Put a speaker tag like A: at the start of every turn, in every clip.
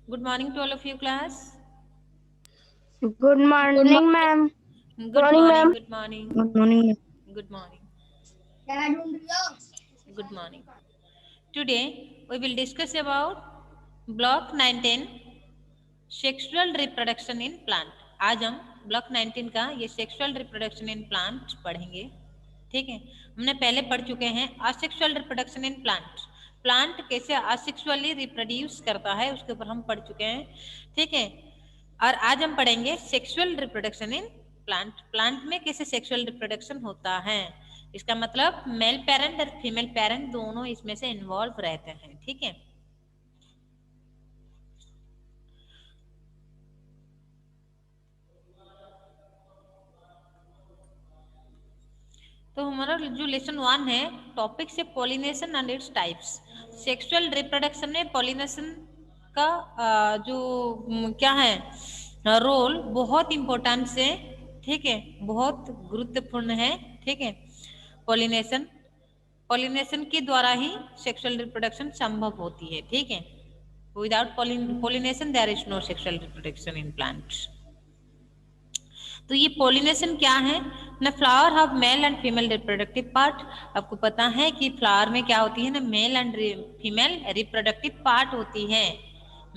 A: Good morning to all of you, class.
B: Good morning, ma'am.
A: Good
B: Morning,
A: morning,
B: ma'am.
A: good morning,
B: Good morning.
A: good morning, good morning. Today we will discuss about block 19 sexual reproduction in plant. आज हम block 19 का ये sexual reproduction in plant पढ़ेंगे। ठीक है, हमने पहले पढ़ चुके हैं asexual reproduction in plant. Plant कैसे असेक्सुअली रिप्रोड्यूस करता है उसके ऊपर हम पढ़ चुके हैं। ठीक है, और आज हम पढ़ेंगे sexual reproduction in plant. Plant में कैसे सेक्सुअल रिप्रोडक्शन होता है, इसका मतलब मेल पेरेंट और फीमेल पेरेंट दोनों इसमें से इन्वॉल्व रहते हैं। ठीक है, तो हमारा जो लेसन 1 है टॉपिक से pollination and its types. Sexual reproduction में पॉलिनेशन का जो क्या है रोल बहुत इम्पोर्टेंट से, ठीक है, बहुत गुरुत्वपूर्ण है। ठीक है, पॉलिनेशन पॉलिनेशन के द्वारा ही सेक्सुअल रिप्रोडक्शन संभव होती है। ठीक है, without pollination there is no sexual reproduction in plants. तो ये पॉलिनेशन क्या है ना, flower have male and female reproductive part. आपको पता है कि फ्लावर में क्या होती है ना, mail and female reproductive part होती है।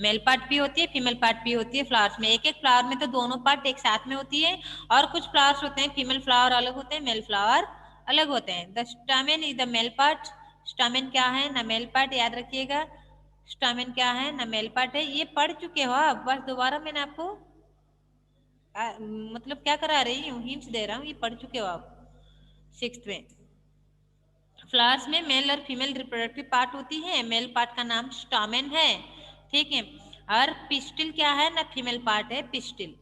A: मेल पार्ट भी होती है, फीमेल पार्ट भी होती है फ्लावर्स में। एक एक फ्लावर में तो दोनों पार्ट एक साथ में होती है, और कुछ फ्लावर्स होते हैं फीमेल फ्लावर अलग होते हैं, मेल फ्लावर अलग होते हैं। The stamen is the male part. Stamen क्या है ना, मेल पार्ट, याद रखिएगा। स्टामेन क्या है ना, मेल पार्ट है। ये पढ़ चुके हो आप, बस दोबारा मैंने आपको मतलब क्या करा रही हूँ, हिंट्स दे रहा हूँ, ये पढ़ चुके हो आप 6th में। फ्लावर्स में मेल और फीमेल रिप्रोडक्टिव पार्ट होती है। मेल पार्ट का नाम स्टामेन है। ठीक है, और पिस्टिल क्या है ना, फीमेल पार्ट है पिस्टिल।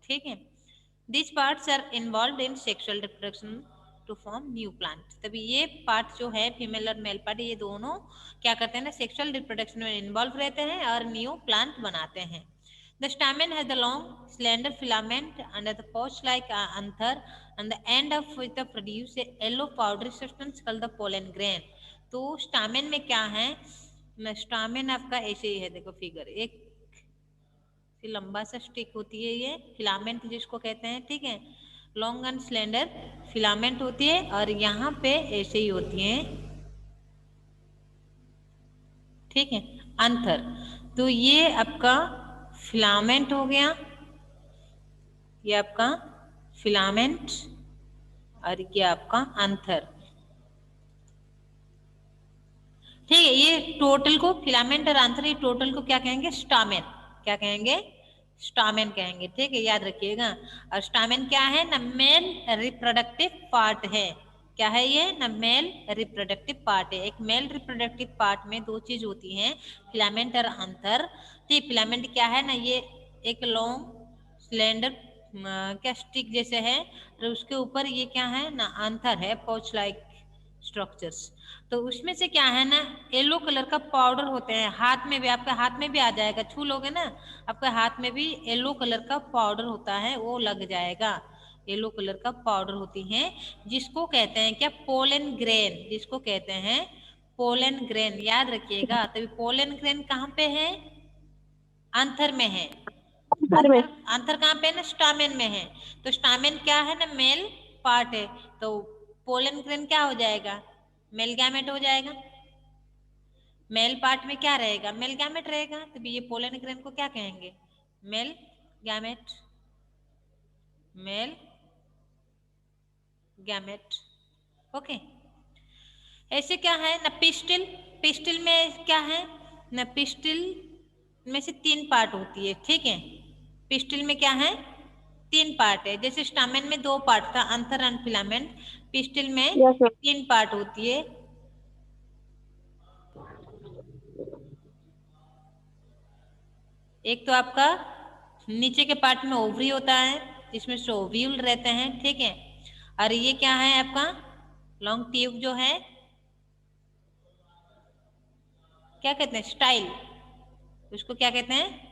A: ठीक है, this parts are involve in sexual reproduction to form new plant. तभी ये पार्ट जो है फीमेल और मेल पार्ट, ये दोनों क्या करते हैं ना, सेक्सुअल रिप्रोडक्शन में इन्वॉल्व रहते हैं और न्यू प्लांट बनाते हैं। The stamen has the long, slender filament under the pouch-like anther, and the end of which produce a yellow powdery substance called the pollen grain. तो stamen में क्या है ना, stamen आपका ऐसे ही है, देखो फिगर, एक लंबा सा स्टिक होती है, ये फिलामेंट जिसको कहते हैं। ठीक है, लॉन्ग एंड स्लेंडर फिलामेंट होती है, और यहाँ पे ऐसे ही होती है। ठीक है, अंथर। तो ये आपका फिलामेंट हो गया, ये आपका फिलामेंट, और ये आपका अंथर। ठीक है, ये टोटल को फिलामेंट और अंथर, ये टोटल को क्या कहेंगे, स्टामेन। क्या कहेंगे, स्टामेन कहेंगे। ठीक है, याद रखिएगा। और स्टामेन क्या है ना, मेल रिप्रोडक्टिव पार्ट है। क्या है ये ना, मेल रिप्रोडक्टिव पार्ट है। एक मेल रिप्रोडक्टिव पार्ट में दो चीज होती हैं, फिलामेंट और अंथर। ठीक, फिलामेंट क्या है ना, ये एक लॉन्ग स्लेंडर क्या स्टिक जैसे है, और उसके ऊपर ये क्या है ना, अंथर है, पाउच लाइक स्ट्रक्चर्स। तो उसमें से क्या है ना, येलो कलर का पाउडर होते हैं। हाथ में भी, आपके हाथ में भी आ जाएगा, छू लोगे ना, आपके हाथ में भी येलो कलर का पाउडर होता है, वो लग जाएगा। येलो कलर का पाउडर होती है, जिसको कहते हैं क्या, पोलन ग्रेन। जिसको कहते हैं पोलन ग्रेन, याद रखिएगा। तभी पोलन ग्रेन कहाँ पे है, आंथर में है।
B: घर में।
A: आंथर कहाँ पे है ना, स्टामेन में है। तो स्टामेन क्या है ना, मेल पार्ट है। तो पोलन ग्रेन क्या हो जाएगा, मेल गैमेट हो जाएगा। मेल पार्ट में क्या रहेगा, मेल गैमेट रहेगा। तो ये पोलन ग्रेन को क्या कहेंगे, male gamete, male gamete. Okay, ऐसे क्या है ना, पिस्टिल। पिस्टिल में क्या है ना, पिस्टिल में से 3 पार्ट होती है। ठीक है, पिस्टिल में क्या है, 3 पार्ट है। जैसे स्टामेन में 2 पार्ट था, अंथर एंड फिलामेंट। पिस्टिल में
B: Yes, ma'am.
A: 3 पार्ट होती है। एक तो आपका नीचे के पार्ट में ओवरी होता है, जिसमें से ओव्यूल रहते हैं। ठीक है, और ये क्या है आपका लॉन्ग ट्यूब जो है, क्या कहते हैं, स्टाइल। उसको क्या कहते हैं,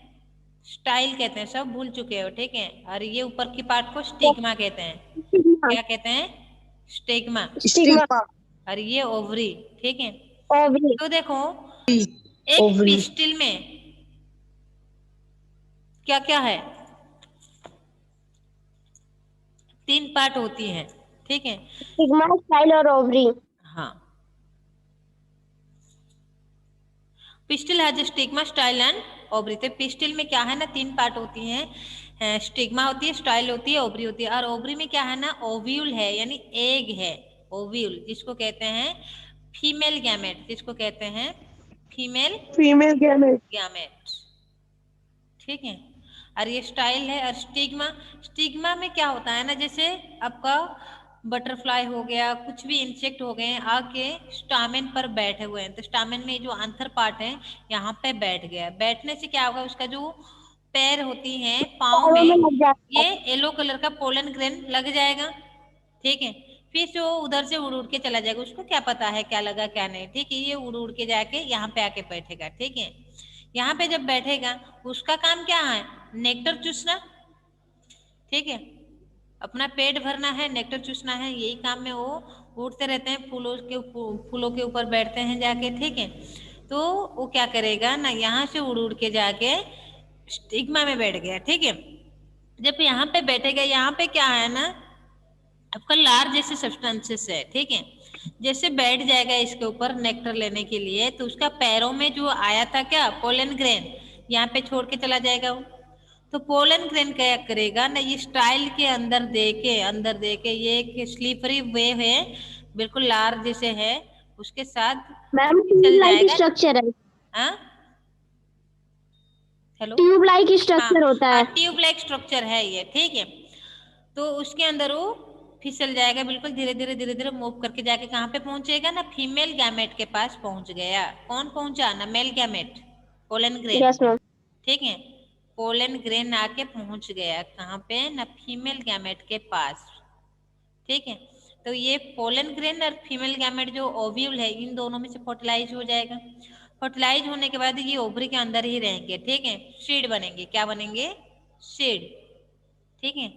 A: स्टाइल कहते हैं। सब भूल चुके हो। ठीक है, और ये ऊपर की पार्ट को स्टिग्मा कहते हैं। क्या कहते हैं, स्टिग्मा।
B: Stigma.
A: और ये ओवरी। ठीक है,
B: Ovary.
A: तो देखो, एक
B: Ovary.
A: पिस्टिल में क्या क्या है, 3 पार्ट होती हैं, ठीक है।
B: स्टिग्मा, स्टाइल और ओवरी।
A: हाँ, पिस्टिल है स्टिग्मा, स्टाइल एंड ओवरी। तो पिस्टिल में क्या है ना, 3 पार्ट होती हैं, स्टिग्मा होती है, स्टाइल होती है, ओवरी होती है। और ओवरी में क्या है ना, ओव्यूल है यानी एग है, ओव्यूल जिसको कहते हैं फीमेल गैमेट, जिसको कहते हैं फीमेल
B: फीमेल गैमेट।
A: गैमेट, ठीक है। और ये स्टाइल है। और स्टिग्मा, स्टिग्मा में क्या होता है ना, जैसे आपका बटरफ्लाई हो गया, कुछ भी इंसेक्ट हो गए, आके स्टामेन पर बैठे हुए हैं, तो स्टामेन में जो आंथर पार्ट है यहाँ पे बैठ गया। बैठने से क्या होगा, उसका जो पैर होती हैं पाँव
B: पैरों
A: में,
B: में लग जाता
A: ये येलो कलर का पोलन ग्रेन लग जाएगा, ठीक है। फिर जो उधर से उड़ उड़ के चला जाएगा, उसको क्या पता है क्या लगा क्या नहीं, ठीक है। ये उड़ उड़ के जाके यहाँ पे आके बैठेगा, ठीक है। यहाँ पे जब बैठेगा, उसका काम क्या है, नेक्टर चूसना, ठीक है। अपना पेट भरना है, नेक्टर चूसना है, यही काम में वो उड़ते रहते हैं, फूलों के ऊपर बैठते हैं जाके, ठीक है। तो वो क्या करेगा ना, यहाँ से उड़ उड़ के जाके स्टिग्मा में बैठ गया, ठीक है। जब यहाँ पे बैठेगा, यहाँ पे क्या है ना, आपका लार जैसे सब्सटेंसेस है, ठीक है। जैसे बैठ जाएगा इसके ऊपर नेक्टर लेने के लिए, तो उसका पैरों में जो आया था क्या, पोलन ग्रेन, यहाँ पे छोड़ के चला जाएगा वो। तो पोलन ग्रेन क्या करेगा ना, ये स्टाइल के अंदर दे के ये एक स्लीपरी वे है, बिल्कुल लार जैसे है, उसके साथ
B: मैम,
A: चल
B: ट्यूब लाइक
A: जाएगा।
B: स्ट्रक्चर है।
A: हाँ, हेलो।
B: ट्यूब लाइक
A: हाँ
B: स्ट्रक्चर होता
A: हाँ,
B: है।
A: ट्यूब लाइक स्ट्रक्चर है ये, ठीक है। तो उसके अंदर वो फिसल जाएगा, बिल्कुल धीरे धीरे मूव करके जाके कहाँ पे पहुंचेगा ना, फीमेल गैमेट के पास पहुंच गया। कौन पहुंचा ना, male gamete, pollen grain,
B: yes ma'am.
A: ठीक है। पोलन ग्रेन आके पहुंच गया कहाँ पे ना, फीमेल गैमेट के पास, ठीक है। तो ये पोलन ग्रेन और फीमेल गैमेट जो ओव्यूल है, इन दोनों में से फर्टिलाइज हो जाएगा। फर्टिलाइज होने के बाद ये ओवरी के अंदर ही रहेंगे, ठीक है। सीड बनेंगे, क्या बनेंगे, सीड, ठीक है।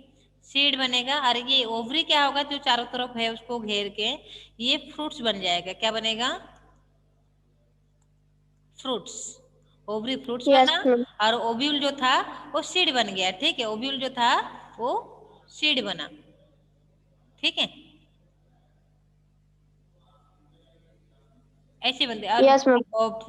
A: सीड बनेगा, और ये ओवरी क्या होगा, जो चारों तरफ है उसको घेर के ये फ्रूट्स बन जाएगा। क्या बनेगा, फ्रूट्स, ओवरी फ्रूट्स
B: यस
A: बना,
B: मैम।
A: और ओव्यूल जो था वो सीड बन गया, ठीक है। ओव्यूल जो था वो सीड बना, ठीक है। ऐसे बनते। और
B: यस मैम।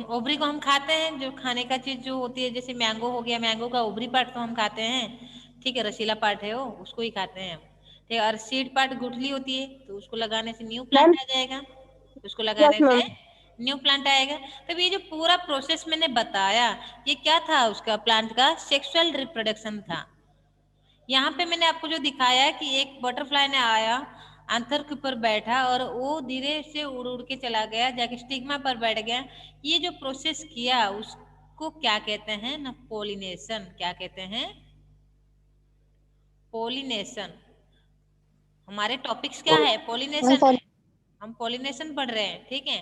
A: ओवरी को हम खाते हैं, जो खाने का चीज जो होती है, जैसे मैंगो हो गया, मैंगो का ओवरी पार्ट तो हम खाते हैं, ठीक है, रसीला पार्ट है वो, उसको ही खाते हैं हम, ठीक है। और सीड पार्ट गुठली होती है, तो उसको लगाने से न्यू
B: मैम।
A: प्लांट आ जाएगा, उसको
B: यस
A: लगाने से
B: मैम।
A: न्यू प्लांट आएगा। तब ये जो पूरा प्रोसेस मैंने बताया, ये क्या था, उसका प्लांट का सेक्सुअल रिप्रोडक्शन था। यहाँ पे मैंने आपको जो दिखाया है कि एक बटरफ्लाई ने आया, आंथर के ऊपर बैठा, और वो धीरे से उड़ उड़ के चला गया, जाके स्टिग्मा पर बैठ गया। ये जो प्रोसेस किया उसको क्या कहते हैं ना, पोलिनेशन। क्या कहते हैं, पोलिनेशन। हमारे टॉपिक्स क्या है, पोलिनेशन है, हम पोलिनेशन पढ़ रहे हैं, ठीक है।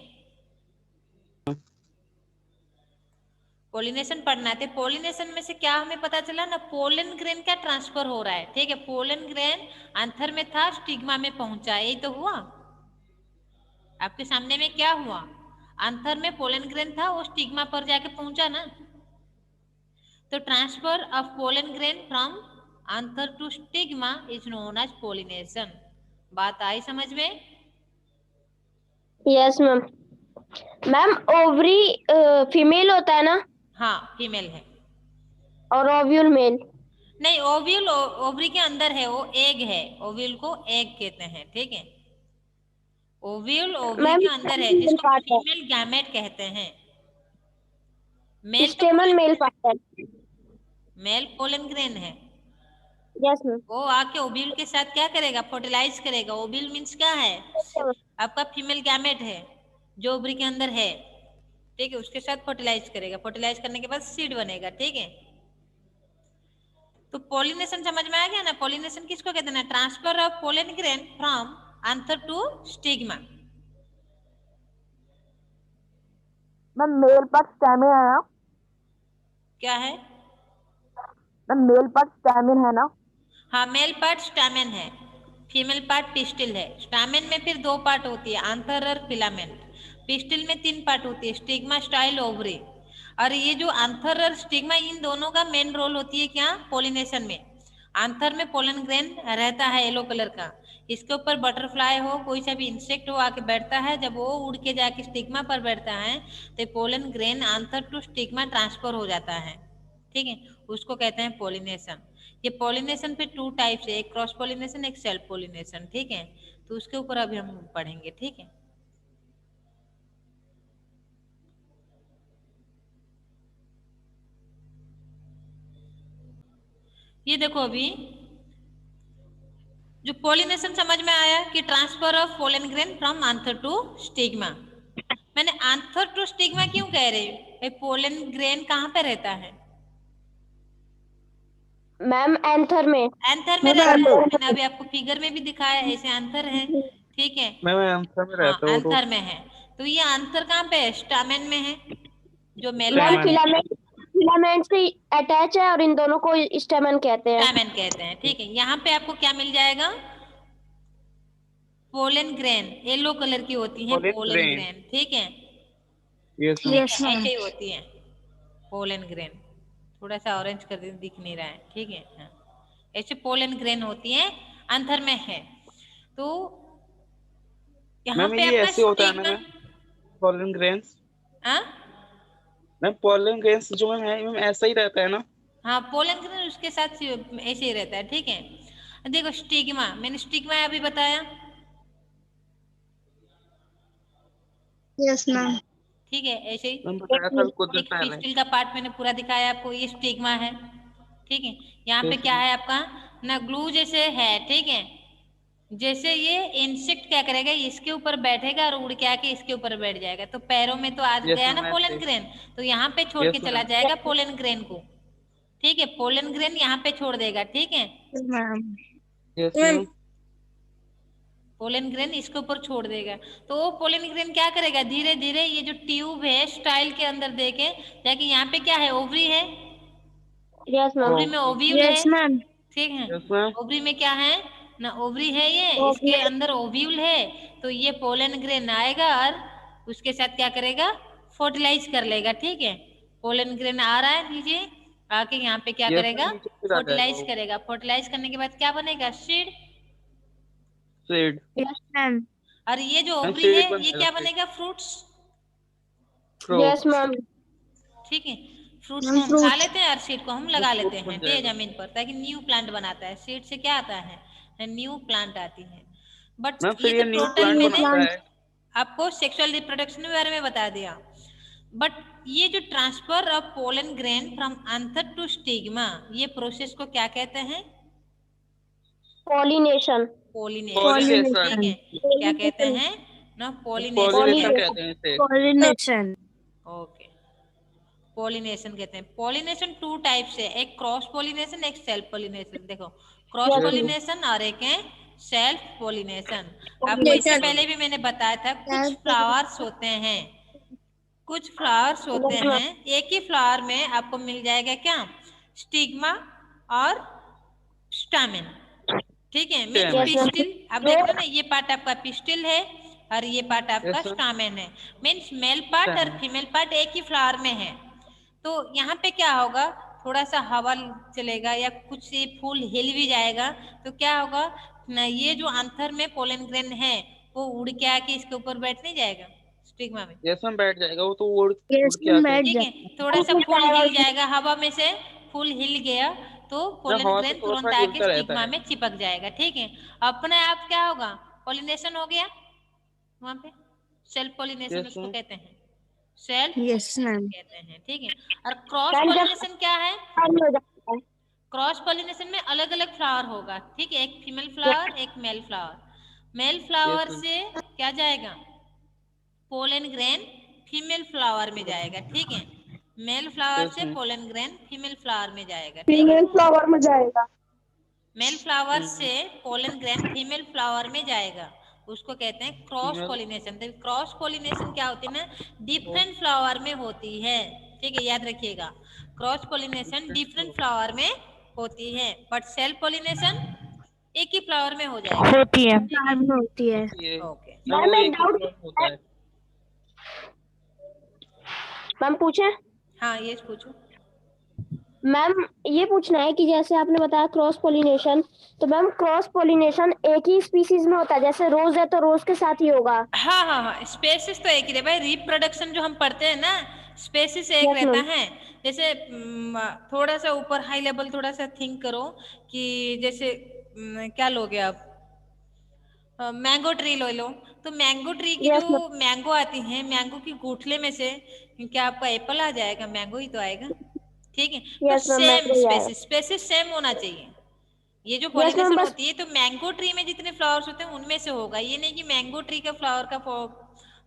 A: पोलिनेशन पढ़ना है। पोलिनेशन में से क्या हमें पता चला ना, पोलन ग्रेन का ट्रांसफर हो रहा है, ठीक है। पोलन ग्रेन आंथर में था, स्टिग्मा में पहुंचा, यही तो हुआ। आपके सामने में क्या हुआ, आंथर में पोलन ग्रेन था, वो स्टिग्मा पर जाके पहुंचा ना। तो transfer of pollen grain from anther to stigma is known as pollination. बात आई समझ में।
B: Yes ma'am. Ma'am, ovary female होता है ना,
A: हाँ, फीमेल है।
B: और ओव्यूल मेल।
A: नहीं, ओव्यूल ओवरी के अंदर है, वो एग है, ओव्यूल को एग कहते हैं, ठीक है। ओव्यूल ओवरी
B: मैम,
A: के अंदर है,
B: मेल
A: जिसको
B: पार्ट है।
A: फीमेल गैमेट कहते हैं। मेल तो
B: stamen
A: pollen
B: male
A: grain,
B: part है।
A: मेल पोलन ग्रेन है।
B: Yes ma'am.
A: वो आके ओव्यूल के साथ क्या करेगा, फर्टिलाइज करेगा। ओव्यूल मीन्स क्या है, आपका फीमेल गैमेट है जो ओवरी के अंदर है, ठीक है। उसके साथ फर्टिलाइज करेगा, फर्टिलाइज करने के बाद सीड बनेगा, ठीक है। तो पोलिनेशन समझ में आ गया ना। पोलिनेशन किसको कहते हैं, transfer of pollen grain from anther to stigma.
B: Ma'am, male part stamen है ना।
A: क्या है,
B: मैम, मेल पार्ट स्टेमिन है ना।
A: हाँ, मेल पार्ट स्टैमेन है, फीमेल पार्ट पिस्टिल है। स्टैमेन में फिर 2 पार्ट होती है, आंथर और फिलामेंट। पिस्टिल में 3 पार्ट होती है, स्टिग्मा, स्टाइल, ओवरी। और ये जो आंथर और स्टिग्मा, इन दोनों का मेन रोल होती है क्या, पोलिनेशन में। आंथर में पोलन ग्रेन रहता है येलो कलर का, इसके ऊपर बटरफ्लाई हो, कोई सा भी इंसेक्ट हो आके बैठता है, जब वो उड़ के जाके स्टिग्मा पर बैठता है तो pollen grain anther to stigma transfer हो जाता है, ठीक है, उसको कहते हैं पोलिनेशन। ये पोलिनेशन पे 2 टाइप्स है, एक क्रॉस पोलिनेशन, एक सेल्फ पोलिनेशन, ठीक है, तो उसके ऊपर अभी हम पढ़ेंगे, ठीक है। ये देखो अभी जो पोलिनेशन समझ में आया कि transfer of pollen grain from anther to stigma. मैंने आंथर टू स्टिग्मा क्यों कह रही हूँ, भाई पोलन ग्रेन कहाँ पे रहता है,
B: मैम एंथर में।
A: एंथर में रहता है, मैंने अभी आपको फिगर में भी दिखाया, ऐसे आंथर है, ठीक है।
C: मैं आंसर में
A: हाँ
C: रहता हूँ तो
A: आंथर में है, तो ये आंथर कहाँ पे है, स्टामेन में है, जो मेल
B: मैम
A: पार्ट है,
B: फिलामेंट से अटैच है और इन दोनों को स्टेमन कहते हैं।
A: स्टामेन कहते हैं, ठीक है। यहाँ पे आपको क्या मिल जाएगा, पोलन ग्रेन, येलो कलर की होती है
C: पोलन
A: पोलन
C: ग्रेन।
A: ग्रेन, ठीक है,
C: यस
A: ठीक है, ऐसे ही होती है पोलन ग्रेन, थोड़ा सा ऑरेंज कर दे, दिख नहीं रहा है, ठीक है, हाँ। ऐसे पोलन ग्रेन होती है, आंथर में है। तो यहाँ
C: मैम
A: पे
C: ये
A: आपका
C: ऐसे होता है ना
A: स्टिग्मा,
C: मैम, पोलन ग्रेन्स।
A: हाँ
C: मैम पोलन ग्रेन्स जो मैम है मैम ऐसा ही रहता है ना।
A: हाँ, पोलन ग्रेन उसके साथ ऐसे ही रहता है, ठीक है। देखो स्टिग्मा, मैंने स्टिग्मा अभी बताया,
B: यस मैम।
A: ठीक है, ऐसे ही
C: मैम बताया था कुछ दिन
A: एक
C: पहले।
A: पिस्टिल का पार्ट मैंने पूरा दिखाया आपको, ये स्टिग्मा है, ठीक है। यहाँ पे
C: यस
A: क्या
C: मैम।
A: है आपका, ना ग्लू जैसे है, ठीक है, जैसे ये इंसेक्ट क्या करेगा, इसके ऊपर बैठेगा और उड़ के आके इसके ऊपर बैठ जाएगा, तो पैरों में तो आ
C: यस
A: गया ना
C: मैम
A: पोलन
C: ऐसे।
A: ग्रेन, तो यहाँ पे छोड़ के
C: यस
A: चला
C: मैम।
A: जाएगा पोलन ग्रेन को, ठीक है, पोलन ग्रेन यहाँ पे छोड़ देगा, ठीक है,
B: ma'am
C: yes ma'am.
A: Pollen grain इसके ऊपर छोड़ देगा, तो वो पोलन ग्रेन क्या करेगा, धीरे धीरे ये जो ट्यूब है स्टाइल के अंदर देके जाके, यहाँ पे क्या है, ओवरी है,
B: यस मैम।
A: ओवरी में ओव्यूल है,
B: यस मैम।
A: ठीक है,
C: यस मैम।
A: ओवरी में क्या है ना, ओवरी है, ये इसके अंदर ओव्यूल है, तो ये पोलन ग्रेन आएगा और उसके साथ क्या करेगा, फर्टिलाइज कर लेगा, ठीक है, पोलन ग्रेन आ रहा है नीचे, आके यहाँ पे क्या
C: यस मैम
A: करेगा,
C: नीचे फिर आ जाएगा
A: फर्टिलाइज
C: वो।
A: करेगा, फर्टिलाइज करने के बाद क्या बनेगा, सीड,
C: सीड।
B: Yes ma'am.
A: और ये जो
C: मैम
A: ओवरी है
C: सीड बन
A: ये
C: जाएगा
A: क्या
C: सीड।
A: बनेगा, फ्रूट्स,
B: यस
C: फ्रूट।
B: मैम।
A: ठीक है, फ्रूट्स को हम खा लेते हैं और सीड को हम लगा लेते
C: फ्रूट
A: हैं
C: बन
A: ठीक
C: जाएगा।
A: जमीन पर, ताकि न्यू प्लांट बनाता है, सीड से क्या आता है, न्यू प्लांट आती है। बट
C: मैम
A: ये
C: फिर ये
A: तो
C: न्यू
A: टोटल
C: प्लांट
A: मैंने
C: बनाता है।
A: आपको सेक्सुअल रिप्रोडक्शन के बारे में बता दिया। बट ये जो transfer of pollen grain from anther to stigma, ये प्रोसेस को क्या कहते हैं,
B: पॉलिनेशन।
A: Pollination,
C: pollination.
A: ठीक है, क्या कहते हैं ना, पोलिनेशन
C: पॉलिनेशन
A: कहते
C: कहते हैं इसे।
B: पॉलिनेशन।
A: हैं, ओके, पोलिनेशन कहते हैं। पोलिनेशन 2 टाइप से, एक क्रॉस पोलिनेशन, एक सेल्फ पोलिनेशन। देखो क्रॉस
B: Yes.
A: पोलिनेशन और एक है सेल्फ पोलिनेशन। आपको इससे पहले भी मैंने बताया था, कुछ फ्लावर्स होते हैं, कुछ फ्लावर्स होते हैं, एक ही फ्लावर में आपको मिल जाएगा क्या, स्टिग्मा और स्टामेन, ठीक है, मीन्स
C: Stamen.
A: पिस्टिल। आप देख रहे हो ना, ये पार्ट आपका पिस्टिल है और ये पार्ट आपका
C: Yes, sir.
A: स्टामेन है, मीन्स मेल पार्ट और
C: Stamen.
A: फीमेल पार्ट एक ही फ्लावर में है। तो यहाँ पे क्या होगा, थोड़ा सा हवा चलेगा या कुछ ये फूल हिल भी जाएगा, तो क्या होगा ना, ये जो आंथर में पोलन ग्रेन है वो उड़ के आके इसके ऊपर बैठ नहीं जाएगा स्टिग्मा में,
C: यस मैम बैठ जाएगा वो तो उड़
B: Yes,
C: उड़ के आके।
A: ठीक है, थोड़ा सा फूल हिल जाएगा, हवा में से फूल हिल गया तो
C: ना
A: पोलन
C: हवा से
A: ग्रेन
C: थोड़ा
A: तुरंत
C: सा
A: आके
C: हिलता रहता
A: स्टिग्मा
C: है।
A: में चिपक जाएगा, ठीक है, अपने आप क्या होगा, पोलिनेशन हो गया वहां पे, सेल्फ पोलिनेशन
C: यस
A: उसको
C: मैम।
A: कहते हैं, सेल्फ
B: Yes, ma'am.
A: कहते हैं, ठीक है। और क्रॉस पोलिनेशन क्या है, क्रॉस पोलिनेशन में अलग अलग फ्लावर होगा, ठीक है, एक फीमेल फ्लावर एक male flower, male
C: yes
A: flower
C: ma'am.
A: से क्या जाएगा, पोलन ग्रेन फीमेल फ्लावर में जाएगा, ठीक है, मेल फ्लावर
C: यस
A: से
C: ma'am.
A: Pollen grain female flower में जाएगा, ठीक है,
B: फीमेल फ्लावर में जाएगा।
A: मेल फ्लावर से पोलन ग्रेन फीमेल फ्लावर में जाएगा, उसको कहते हैं क्रॉस
C: फीमेल।
A: पोलिनेशन। तो क्रॉस पोलिनेशन क्या होती है ना, डिफरेंट फ्लावर में होती है, ठीक है, याद रखिएगा, क्रॉस पोलिनेशन डिफरेंट फ्लावर में होती है, बट सेल्फ पोलिनेशन एक ही फ्लावर में हो जाएगा,
B: होती है।
A: ठीक है,
B: होती है।
C: ये
A: ओके।
C: मैम वो एक ही फ्लावर होता है।
B: मैम पूछे?
A: हाँ ये पूछो।
B: मैम ये पूछना है कि जैसे आपने बताया क्रॉस पोलिनेशन, तो मैम क्रॉस पोलिनेशन एक ही स्पीसीज में होता है, जैसे रोज है तो रोज के साथ ही होगा?
A: हाँ हाँ हाँ, स्पेसिस तो एक ही रहे भाई, रिप्रोडक्शन जो हम पढ़ते हैं ना, स्पेसिस एक
B: यस
A: रहता
B: मैम।
A: है। जैसे थोड़ा सा ऊपर हाई लेवल थोड़ा सा थिंक करो कि जैसे क्या लोगे आप, मैंगो ट्री ले लो। तो मैंगो ट्री की जो
B: यस मैम।
A: मैंगो आती है, मैंगो की गुठले में से क्या आपका एप्पल आ जाएगा? मैंगो ही तो आएगा। ठीक है, तो
B: यस मैम,
A: सेम
B: मैंगो ही आया।
A: स्पेसिस, स्पेसिस सेम होना चाहिए। ये जो
B: यस मैम,
A: पॉलिनेशन
B: बस।
A: होती है तो मैंगो ट्री में जितने फ्लावर्स होते हैं उनमें से होगा। ये नहीं कि मैंगो ट्री का फ्लावर का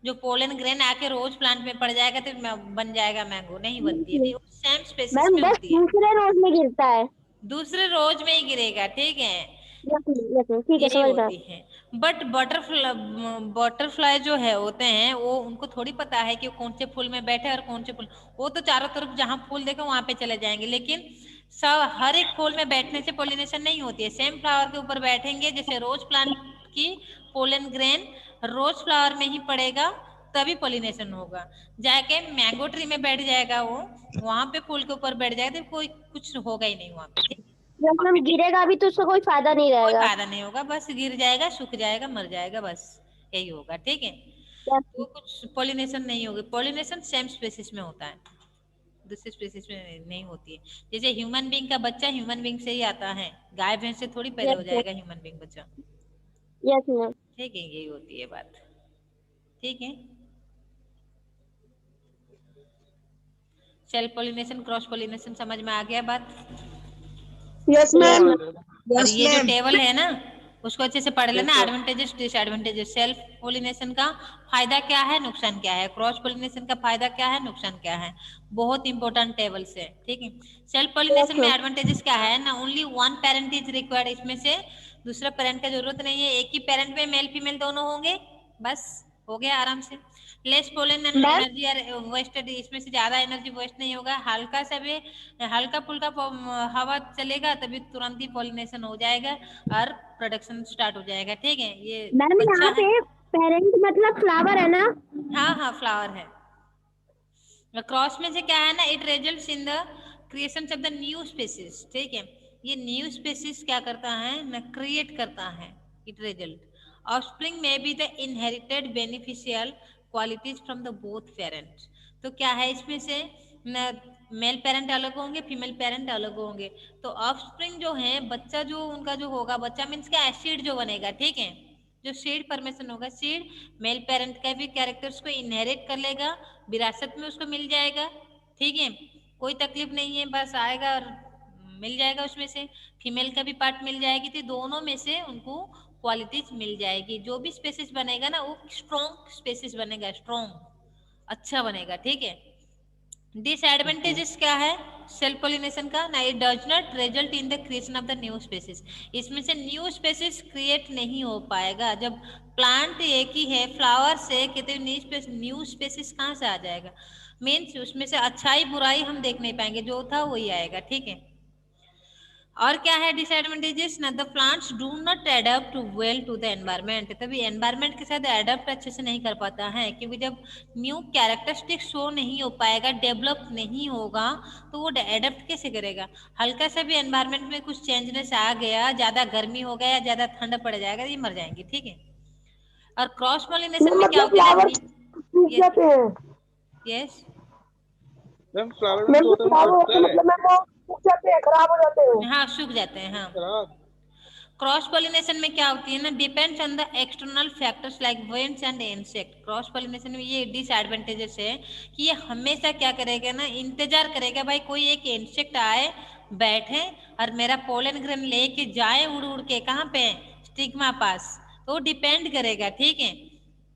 A: जो पोलन ग्रेन आके रोज प्लांट में पड़ जाएगा तो बन जाएगा मैंगो, नहीं बनती है। नहीं, वो सेम स्पेसिस
B: मैम
A: में
B: बस
A: होती है,
B: दूसरे रोज में गिरता है।
A: दूसरे रोज में ही गिरेगा। ठीक है,
B: यस मैम, यस मैम, ठीक है,
A: यही
B: समझ रहा।
A: होती है। बट बटरफ्लाई जो है होते हैं, वो उनको थोड़ी पता है कि वो कौन से फूल में बैठे और कौन से फूल, वो तो चारों तरफ जहां फूल देखो वहां पे चले जाएंगे। लेकिन सब हर एक फूल में बैठने से पोलिनेशन नहीं होती है। सेम फ्लावर के ऊपर बैठेंगे, जैसे रोज प्लांट की पोलन ग्रेन रोज फ्लावर में ही पड़ेगा तभी पोलिनेशन होगा। जाके मैंगो ट्री में बैठ जाएगा वो, वहां पे फूल के ऊपर बैठ जाएगा तो कोई कुछ होगा ही नहीं वहां पे। ठीक,
B: यस मैम, गिरेगा भी तो उसका कोई फायदा नहीं
A: कोई
B: रहेगा।
A: फायदा नहीं होगा, बस गिर जाएगा, सूख जाएगा, मर जाएगा, बस यही होगा। ठीक है,
B: यस।
A: तो कुछ पॉलिनेशन नहीं होगी। पॉलिनेशन सेम स्पेसिस में होता है, दूसरे स्पेसिस में नहीं होती है। जैसे ह्यूमन बीइंग का बच्चा ह्यूमन बीइंग से ही आता है, गाय भैंस से थोड़ी पैदा हो
B: यस मैम।
A: जाएगा ह्यूमन बीइंग बच्चा।
B: Yes ma'am.
A: ठीक है, यही होती है बात। ठीक है, सेल्फ पॉलिनेशन, क्रॉस पॉलिनेशन समझ में आ गया बात?
B: यस
C: हाँ
B: मैम।
C: आ गया।
A: और
B: यस
A: ये जो
B: मैम।
A: टेबल है ना, उसको अच्छे से पढ़ लेना,
C: ठीक है।
A: Advantages disadvantages. सेल्फ पोलिनेशन का फायदा क्या है, नुकसान क्या है, क्रॉस पोलिनेशन का फायदा क्या है, नुकसान क्या है, बहुत इंपॉर्टेंट टेबल्स है। ठीक है, सेल्फ
B: यस
A: पोलिनेशन में
B: मैम।
A: एडवांटेजेस क्या है ना, only one parent is required. इसमें से दूसरा पेरेंट का जरूरत नहीं है, एक ही पेरेंट में मेल फीमेल दोनों होंगे, बस हो गया आराम से। Less pollen and
B: ma'am
A: energy are wasted, इसमें से ज्यादा एनर्जी वेस्ट नहीं होगा। हल्का सा भी हल्का फुल्का हवा चलेगा तभी तुरंत ही पॉलिनेशन हो जाएगा और प्रोडक्शन स्टार्ट हो जाएगा। ठीक है, ये
B: मैम
A: बच्चा
B: यहाँ
A: है।
B: पे पेरेंट मतलब फ्लावर है ना?
A: हाँ हाँ, फ्लावर है। क्रॉस में से क्या है ना, it results in the creation of the new species. ठीक है, ये न्यू स्पेसिस क्या करता है ना, क्रिएट करता है। इट रिजल्ट ऑफस्प्रिंग में be the inherited beneficial qualities from the both parents. तो क्या है इसमें से मेल पेरेंट अलग होंगे, फीमेल पेरेंट अलग होंगे। तो ऑफस्प्रिंग जो है, बच्चा जो उनका जो होगा, बच्चा मीन्स क्या, एसिड जो बनेगा। ठीक है, जो सीड फॉर्मेशन होगा, सीड मेल पेरेंट का भी कैरेक्टर्स को इनहेरिट कर लेगा, विरासत में उसको मिल जाएगा। ठीक है, कोई तकलीफ नहीं है, बस आएगा और मिल जाएगा उसमें से। फीमेल का भी पार्ट मिल जाएगी, तो दोनों में से उनको क्वालिटीज मिल जाएगी। जो भी स्पेसिस बनेगा ना, वो स्ट्रॉन्ग स्पेसिस बनेगा, स्ट्रॉन्ग अच्छा बनेगा। ठीक है, डिसएडवांटेजेस क्या है सेल्फ पोलिनेशन का ना, it does not result in the creation of the new species. इसमें से न्यू स्पेसिस क्रिएट नहीं हो पाएगा। जब प्लांट एक ही है, फ्लावर से कहते न्यू स्पेसिस कहाँ से आ जाएगा? मीन्स उसमें से अच्छाई बुराई हम देख नहीं पाएंगे, जो था वही आएगा। ठीक है, और क्या है डिसएडवांटेजेस ना, the plants do not adapt well to the environment. तभी एनवायरमेंट के साथ एडेप्ट अच्छे से नहीं कर पाता है, क्योंकि जब न्यू कैरेक्टरिस्टिक शो नहीं हो पाएगा, डेवलप नहीं होगा, तो वो एडेप्ट कैसे करेगा? हल्का सा भी एनवायरमेंट में कुछ चेंजनेस आ गया, ज्यादा गर्मी हो गया, ज्यादा ठंड पड़ जाएगा, ये मर जाएंगे। ठीक है, और क्रॉस पॉलिनेशन में क्या
B: मतलब
A: होता है
B: फ्लावर
A: ना,
B: सूख
A: यस
B: जाते हैं।
A: यस,
C: मैम फ्लावर मैम
B: मेरे
C: जो
B: को
C: होता है वो
B: फ्लावर होते
C: कटता है
B: मतलब मैम वो सूख जाते हैं, खराब हो जाते हैं।
A: हाँ सूख जाते हैं हाँ।
C: खराब।
A: क्रॉस पॉलिनेशन में क्या होती है ना, depends on the external factors like winds and insect. Cross pollination में ये डिसएडवांटेजेस है कि ये हमेशा क्या करेगा ना, इंतजार करेगा भाई कोई एक इंसेक्ट आए, बैठे और मेरा पोलन ग्रेन लेके जाए उड़ उड़ के, कहाँ पे, स्टिग्मा पास, तो डिपेंड करेगा। ठीक है,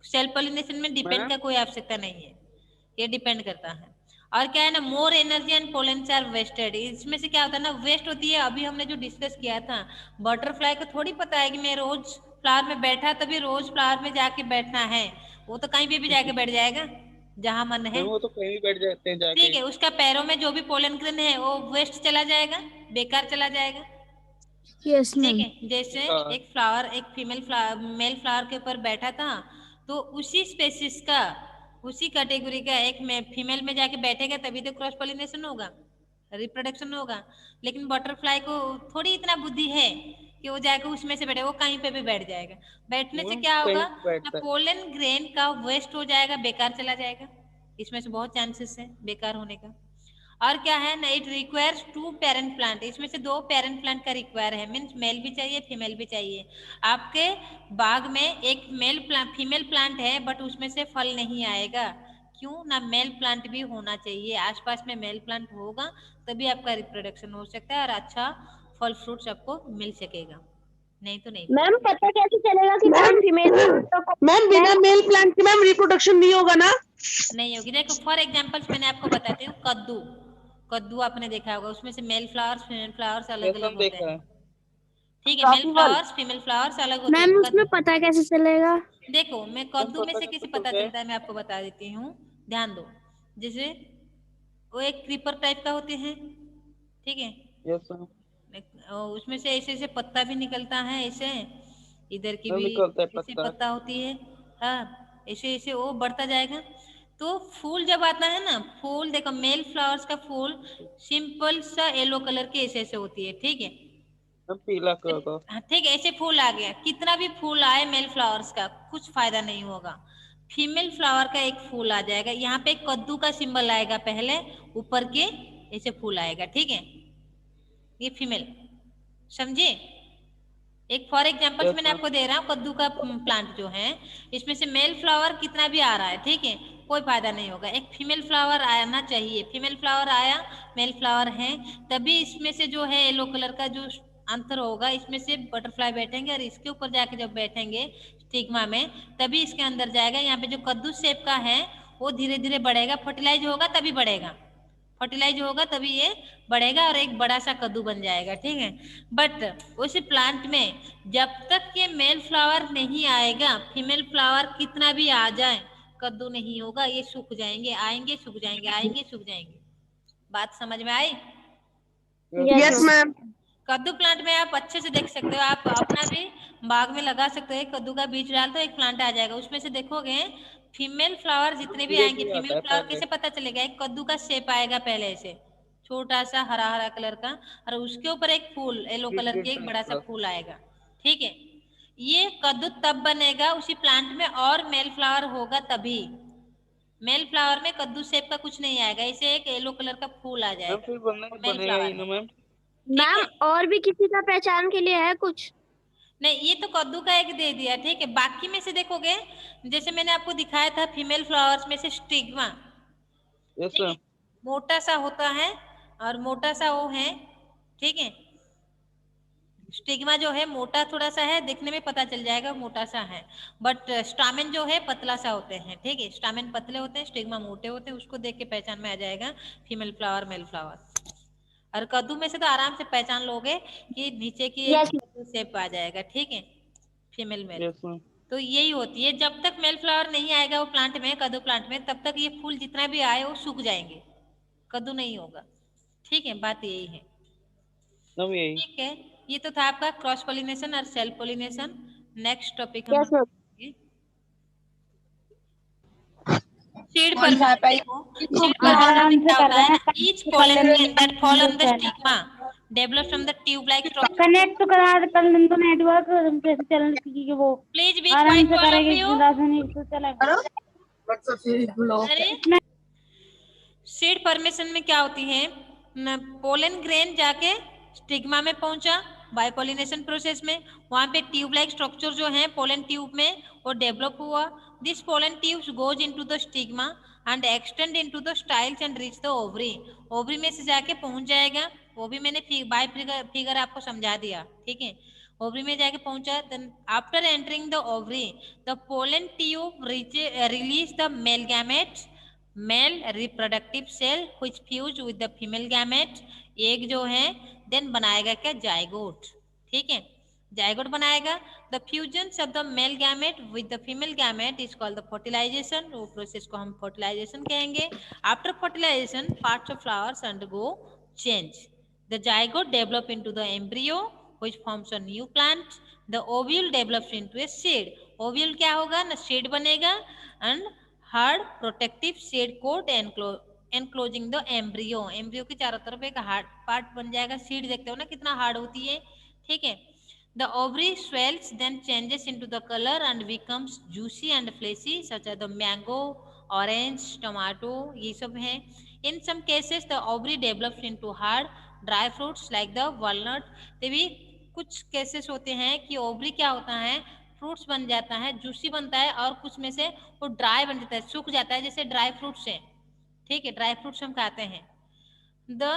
A: सेल्फ पॉलिनेशन में डिपेंड
C: मैम
A: का कोई आवश्यकता नहीं है, ये डिपेंड करता है। और क्या है ना, more energy and pollens are wasted. इसमें से क्या होता है ना, वेस्ट होती है। अभी हमने जो डिस्कस किया था, बटरफ्लाई को थोड़ी पता है कि मैं रोज फ्लावर में बैठा तभी रोज फ्लावर में जाके बैठना है, वो तो कहीं भी जाके बैठ जाएगा जहां मन है।
C: मैम वो तो कहीं भी बैठ जाते हैं
A: ठीक
C: जाके।
A: है, उसका पैरों में जो भी पोलन ग्रेन है वो वेस्ट चला जाएगा, बेकार चला जाएगा।
B: यस
A: ठीक
B: मैम।
A: है, जैसे
C: हाँ।
A: एक फीमेल फ्लावर मेल फ्लावर के ऊपर बैठा था, तो उसी स्पेसिस का उसी कैटेगरी का एक फीमेल में जाके बैठेगा तभी तो क्रॉस पॉलिनेशन होगा, रिप्रोडक्शन होगा। लेकिन बटरफ्लाई को थोड़ी इतना बुद्धि है कि वो जाके उसमें से बैठे, वो कहीं पे भी बैठ जाएगा। बैठने से
C: मैम
A: क्या
C: कहीं
A: होगा,
C: भी बैठता है।
A: पोलन ग्रेन का वेस्ट हो जाएगा, बेकार चला जाएगा। इसमें से बहुत चांसेस है बेकार होने का। और क्या है ना, इट रिक्वायर्स 2 पेरेंट प्लांट, इसमें से 2 पेरेंट प्लांट का रिक्वायर है, मीन्स मेल भी चाहिए फीमेल भी चाहिए। आपके बाग में एक मेल प्लांट फीमेल प्लांट है बट उसमें से फल नहीं आएगा, क्यों ना, मेल प्लांट भी होना चाहिए, आसपास में मेल प्लांट होगा तभी आपका रिप्रोडक्शन हो सकता है और अच्छा फल फ्रूट्स आपको मिल सकेगा, नहीं तो नहीं
B: मैम
A: मिलेगा।
B: पता कैसे चलेगा कि कौन फीमेल
D: मैम बिना मेल प्लांट के मैम रिप्रोडक्शन नहीं होगा ना?
A: नहीं होगी। देखो फॉर एग्जांपल्स मैंने आपको बताती हूँ, कद्दू, कद्दू आपने देखा होगा, उसमें से मेल फ्लावर्स फीमेल फ्लावर्स अलग
C: यस
A: अलग
C: मैम
A: होते
C: देखा
A: हैं,
C: है।
A: ठीक है, मेल फ्लावर्स फीमेल फ्लावर्स अलग होते
B: मैम
A: हैं।
B: उसमें पता कैसे चलेगा?
A: देखो मैं
C: मैम
A: कद्दू में
C: पता
A: से
C: कैसे
A: कैसे पता
C: चलता है?
A: चलता है मैं आपको बता देती हूँ, ध्यान दो। जैसे वो एक क्रीपर टाइप का होते हैं, ठीक है,
C: यस मैम।
A: उसमें से ऐसे ऐसे पत्ता भी निकलता है, ऐसे इधर की
C: मैम
A: भी
C: निकलता है
A: ऐसे
C: पत्ता।
A: पत्ता होती है, हाँ ऐसे ऐसे वो बढ़ता जाएगा। तो फूल जब आता है ना, फूल देखो मेल फ्लावर्स का फूल सिंपल सा येलो कलर के ऐसे ऐसे होती है, ठीक है।
C: मैम पीला कलर का।
A: हाँ, ठीक है, ऐसे फूल आ गया, कितना भी फूल आए मेल फ्लावर्स का कुछ फायदा नहीं होगा, फीमेल फ्लावर का एक फूल आ जाएगा, यहाँ पे कद्दू का सिंबल आएगा पहले, ऊपर के ऐसे फूल आएगा, ठीक है, ये फीमेल, समझे। एक फॉर एग्जांपल्स
C: यस
A: मैंने
C: मैम।
A: आपको दे रहा हूँ, कद्दू का प्लांट जो है, इसमें से मेल फ्लावर कितना भी आ रहा है, ठीक है, कोई फायदा नहीं होगा, एक फीमेल फ्लावर आना चाहिए, फीमेल फ्लावर आया, मेल फ्लावर है, तभी इसमें से जो है येलो कलर का जो अंतर होगा, इसमें से बटरफ्लाई बैठेंगे और इसके ऊपर जाके जब बैठेंगे स्टिग्मा में, तभी इसके अंदर जाएगा। यहाँ पे जो कद्दू शेप का है वो धीरे धीरे बढ़ेगा, फर्टिलाइज होगा तभी बढ़ेगा, फर्टिलाइज होगा तभी ये बढ़ेगा और एक बड़ा सा कद्दू बन जाएगा, ठीक है। बट उस प्लांट में जब तक ये मेल फ्लावर नहीं आएगा, फीमेल फ्लावर कितना भी आ जाए कद्दू नहीं होगा, ये सूख जाएंगे, आएंगे सूख जाएंगे, आएंगे सूख जाएंगे। बात समझ में आई?
D: Yes ma'am.
A: कद्दू प्लांट में आप अच्छे से देख सकते हो, आप अपना भी बाग में लगा सकते हो, कद्दू का बीज डाल दो एक प्लांट आ जाएगा, उसमें से देखोगे फीमेल फ्लावर जितने भी
C: धीरे
A: आएंगे,
C: धीरे
A: फीमेल
C: आता है
A: फ्लावर
C: पहले।
A: कैसे पता चलेगा, एक कद्दू का शेप आएगा पहले से, छोटा सा हरा हरा कलर का, और उसके ऊपर एक फूल येलो
C: ग्रीन
A: कलर
C: ग्रीन
A: के एक
C: टाइप
A: बड़ा सा
C: का।
A: फूल आएगा, ठीक है। ये कद्दू तब बनेगा उसी प्लांट में और मेल फ्लावर होगा तभी, मेल फ्लावर में कद्दू शेप का कुछ नहीं आएगा, इसे एक येलो कलर का फूल आ
C: मैम
A: जाएगा,
C: फिर बनना
A: वो मेल
C: बनेगा ही
A: फ्लावर
C: ना
A: है,
C: मैम।
A: ठीक
B: मैम
A: है।
B: और भी किसी का पहचान के लिए है कुछ?
A: नहीं ये तो कद्दू का एक दे दिया, ठीक है, बाकी में से देखोगे जैसे मैंने आपको दिखाया था फीमेल फ्लावर्स में से स्टिग्मा,
C: यस
A: ठीक है,
C: मैम।
A: मोटा सा होता है और मोटा सा वो है, ठीक है, स्टिग्मा जो है मोटा थोड़ा सा है, देखने में पता चल जाएगा मोटा सा है, बट स्टामेन जो है पतला सा होते हैं, ठीक है, स्टामेन पतले होते हैं, स्टिग्मा मोटे होते हैं, उसको देख के पहचान में आ जाएगा फीमेल फ्लावर मेल फ्लावर। और कद्दू में से तो आराम से पहचान लोगे कि नीचे की एक
B: यस
A: कद्दू शेप आ जाएगा, ठीक है, फीमेल मेल।
C: Yes ma'am.
A: तो यही होती है, जब तक मेल फ्लावर नहीं आएगा वो प्लांट में, कद्दू प्लांट में, तब तक ये फूल जितना भी आए वो सूख जाएंगे, कद्दू नहीं होगा, ठीक है, बात यही है।
C: मैम यही।
A: ठीक है, ये तो था आपका क्रॉस पोलिनेशन और सेल्फ पोलिनेशन। नेक्स्ट टॉपिक हम
B: यस मैम।
A: Seed permission. देखो सीड परमेशन में क्या होता है ना, each pollen grain that fall on the stigma develop from the tube like structure.
D: Connect तो करा कर लें तो नेटवर्क कैसे चलने की वो
A: प्लीज बी
D: आराम
A: क्वाइट
D: से
A: ऑल ऑफ
D: करेंगे,
A: यू।
D: राजधानी तो चलेगा।
A: अरे सीड फॉर्मेशन में क्या होती है न, पोलन ग्रेन जाके स्टिग्मा में पहुंचा बाय पॉलिनेशन प्रोसेस में, वहां पे ट्यूब लाइक स्ट्रक्चर जो है पोलन ट्यूब में वो डेवलप हुआ, this pollen tubes goes into the stigma and extend into the styles and reach the ovary, ovary में से जाके पहुंच जाएगा, वो भी मैंने बाय फिगर आपको समझा दिया, ठीक है, ओवरी में जाके पहुंचा, then after entering the ovary the pollen tube release the male gametes, male reproductive cell which fuse with the female gamete, एक जो है देन बनाएगा क्या, जाइगोट, ठीक है, जाइगोट बनाएगा, the fusion of the male gamete with the female gamete is called the fertilization, वो process को हम फर्टिलाइजेशन कहेंगे। After fertilization parts of flowers undergo change, the zygote develop into the embryo which forms a new plant, the ovule develops into a seed, ovule क्या होगा ना, seed बनेगा, and hard protective seed coat enclosing the embryo. Embryo के चारों तरफ एक hard part बन जाएगा। सीड देखते हो ना कितना हार्ड होती है, ठीक है। The ovary swells, then changes into the color and becomes juicy and fleshy, such as the mango, orange, tomato, ये सब हैं। In some cases, the ovary develops into hard, dry fruits like the walnut। तो भी कुछ cases होते हैं कि ovary क्या होता है, फ्रूट्स बन जाता है, जूसी बनता है, और कुछ में से वो ड्राई बन जाता है, सूख जाता है, जैसे ड्राई फ्रूट्स है, ठीक है। ड्राई फ्रूट्स हम खाते हैं। The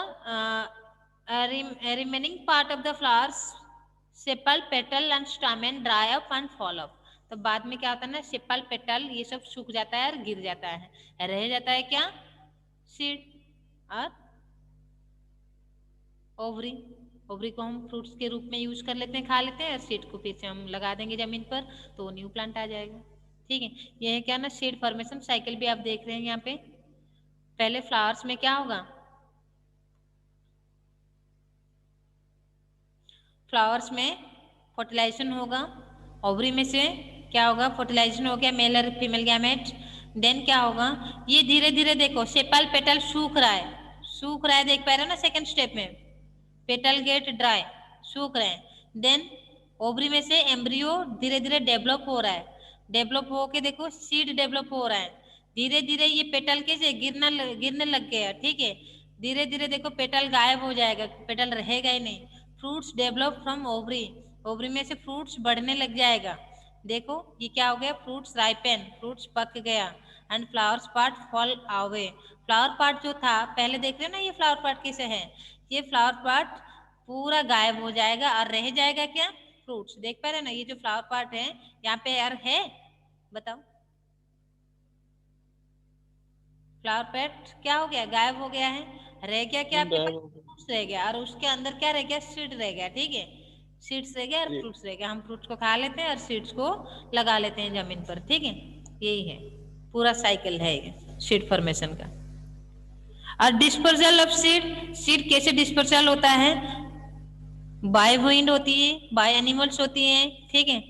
A: remaining part of the flowers sepal petal and stamen dry up and fall up. तो बाद में क्या होता है ना, सेपल पेटल ये सब सूख जाता है और गिर जाता है, रह जाता है क्या, सीड और ओवरी। ओवरी को हम फ्रूट्स के रूप में यूज कर लेते हैं, खा लेते हैं, और सीड को फिर से हम लगा देंगे जमीन पर तो न्यू प्लांट आ जाएगा, ठीक है। ये है क्या ना सीड फॉर्मेशन साइकिल भी आप देख रहे हैं यहाँ पे। पहले फ्लावर्स में क्या होगा, फ्लावर्स में फर्टिलाइजेशन होगा, ओवरी में से क्या होगा, फर्टिलाइजेशन हो गया, मेल और फीमेल गैमेट। देन क्या होगा, ये धीरे धीरे देखो सेपल पेटल सूख रहा है, सूख रहा है, देख पा रहे हो ना सेकंड स्टेप में, पेटल गेट ड्राई, सूख रहे हैं। देन ओवरी में से एम्ब्रियो धीरे धीरे डेवलप हो रहा है, डेवलप होके देखो सीड डेवलप हो रहा है, धीरे धीरे ये पेटल कैसे गिरने लग गया, ठीक है। धीरे धीरे देखो पेटल गायब हो जाएगा, पेटल रहेगा ही नहीं। Fruits develop from ovary, ovary में से फ्रूट्स बढ़ने लग जाएगा। देखो ये क्या हो गया, फ्रूट्स राइपेन, फ्रूट्स पक गया, and flowers part fall away. Flower part जो था पहले देख रहे हो ना, ये फ्लावर पार्ट कैसे है, ये फ्लावर पार्ट पूरा गायब हो जाएगा और रह जाएगा क्या, फ्रूट्स। देख पा रहे ना, ये जो फ्लावर पार्ट है यहाँ पे यार है, बताओ फ्लावर पार्ट क्या हो गया, गायब हो गया है, रह गया क्या आपके पास, फ्रूट्स रह गया, और उसके अंदर क्या रह गया, सीड रह गया, ठीक है। सीड्स रह गया और फ्रूट्स रह गया, हम फ्रूट्स को खा लेते हैं और सीड्स को लगा लेते हैं जमीन पर, ठीक है। यही है पूरा साइकिल है ये सीड फॉर्मेशन का। और डिस्पर्सल ऑफ सीड, सीड कैसे डिस्पर्सल होता है, बाय विंड होती है, बाय एनिमल्स होती है, ठीक है।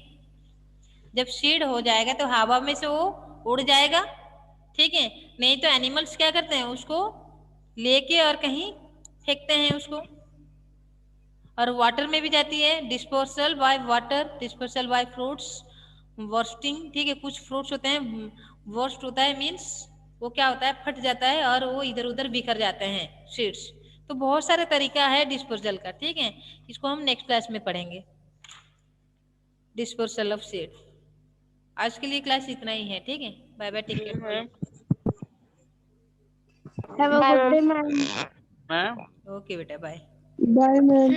A: जब सीड हो जाएगा तो हवा में से वो उड़ जाएगा, ठीक है। नहीं तो एनिमल्स क्या करते हैं, उसको लेके और कहीं फेंकते हैं उसको। और वाटर में भी जाती है, dispersal by water, dispersal by fruits, bursting, ठीक है। कुछ फ्रूट्स होते हैं, वर्स्ट होता है मीन्स वो क्या होता है, फट जाता है और वो इधर उधर बिखर जाते हैं सीड्स। तो बहुत सारे तरीका है डिस्पर्सल का, ठीक है। इसको हम नेक्स्ट क्लास में पढ़ेंगे, डिस्पर्सल ऑफ सीड। आज के लिए क्लास इतना ही है, ठीक है। Bye bye, take care.
B: Have a good day ma'am.
C: Ma'am
A: okay बेटा, बाय।
B: Bye ma'am.